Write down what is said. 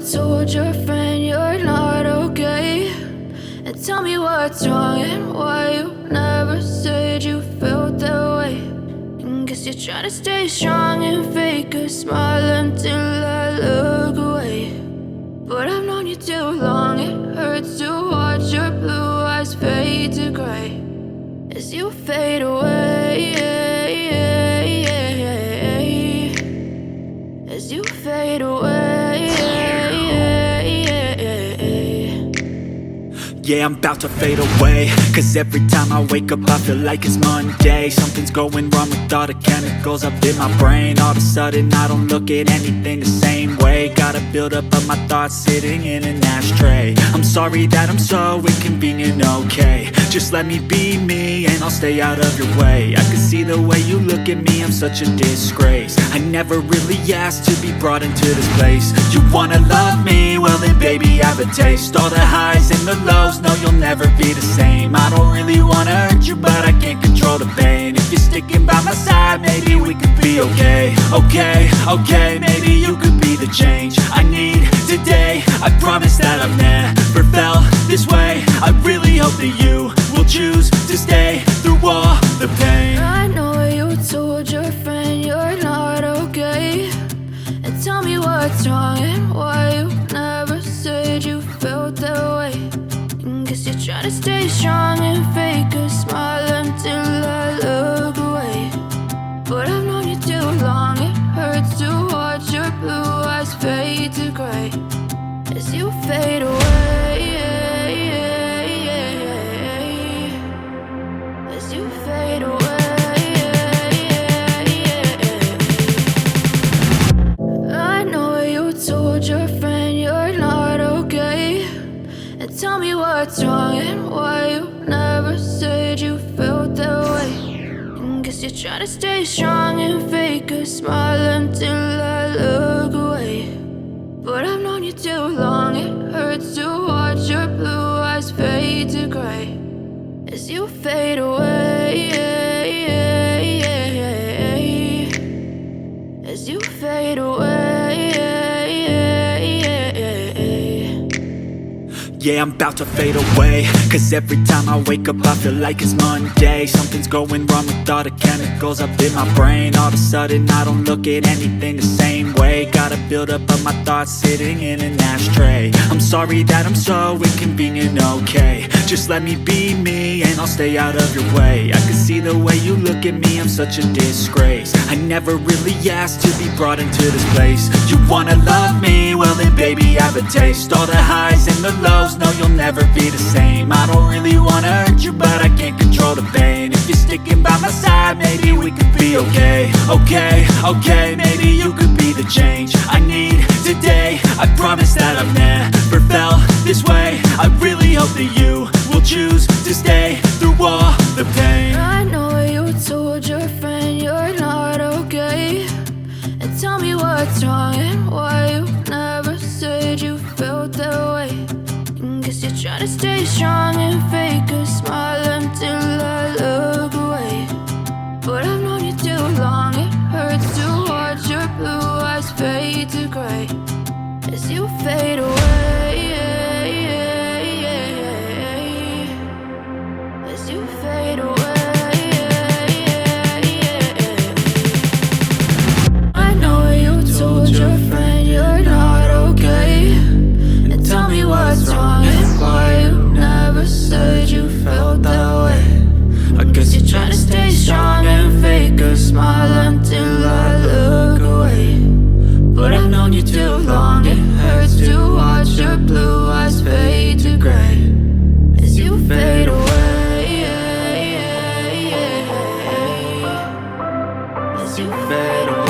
told your friend you're not okay? And tell me what's wrong and why you never said you felt that way. And guess you're trying to stay strong and fake a smile until I look away. But I've known you too long, it hurts to watch your blue eyes fade to gray as you fade away, as you fade away. Yeah, I'm about to fade away, cause every time I wake up I feel like it's Monday. Something's going wrong with all the chemicals up in my brain. All of a sudden I don't look at anything the same way. Gotta build up of my thoughts sitting in an ashtray. I'm sorry that I'm so inconvenient, okay? Just let me be me and I'll stay out of your way. I can see the way you look at me, I'm such a disgrace. I never really asked to be brought into this place. You wanna love me? Well then baby have a taste. All the highs and the lows, no you'll never be the same. I don't really wanna hurt you but I can't control the pain. If you're sticking by my side, maybe we could be okay. Okay, maybe you could be the change I need today. I promise that I've never felt this way. I really hope that you will choose to stay through all the pain. I know you told your friend you're not okay. And tell me what's wrong and why you never said you felt that way. And guess you're trying to stay strong and fake a smile until I look away. But I've known you too long, it hurts to watch your blue eyes fade to gray as you fade away, as you fade away. I know you told your friend you're not okay. And tell me what's wrong and why you never said you felt that way. And guess you're trying to stay strong and fake a smile until I look away. But I've known you too long, it hurts to watch your blue eyes fade to gray as you fade away, as you fade away. Yeah, I'm about to fade away, cause every time I wake up I feel like it's Monday. Something's going wrong with all the chemicals up in my brain. All of a sudden I don't look at anything the same way. Gotta build up of my thoughts sitting in an ashtray. I'm sorry that I'm so inconvenient, okay? Just let me be me and I'll stay out of your way. I can see the way you look at me, I'm such a disgrace. I never really asked to be brought into this place. You wanna love me? Well then baby have a taste. All the highs and the lows, no you'll never be the same. I don't really wanna hurt you but I can't control the pain. If you're sticking by my side, maybe we could be okay. Okay, maybe you could be the change I need today. I promise that I've never felt this way. I really hope that you will choose to stay through all the pain. I know you told your friend you're not okay. And tell me what's wrong and why you never said you felt that way. And guess you're trying to stay strong and fake a smile until I look away. But I've known you too long, it hurts to watch your blue eyes fade to gray as you fade away, as you fade away. I know you told your friend you're not okay. And tell me what's wrong and why you never said you felt that way. I guess you're trying to stay strong and fake a smile until I look away. But I've known you too long, it hurts to watch your blue eyes fade to gray as you fade away, as you fade away.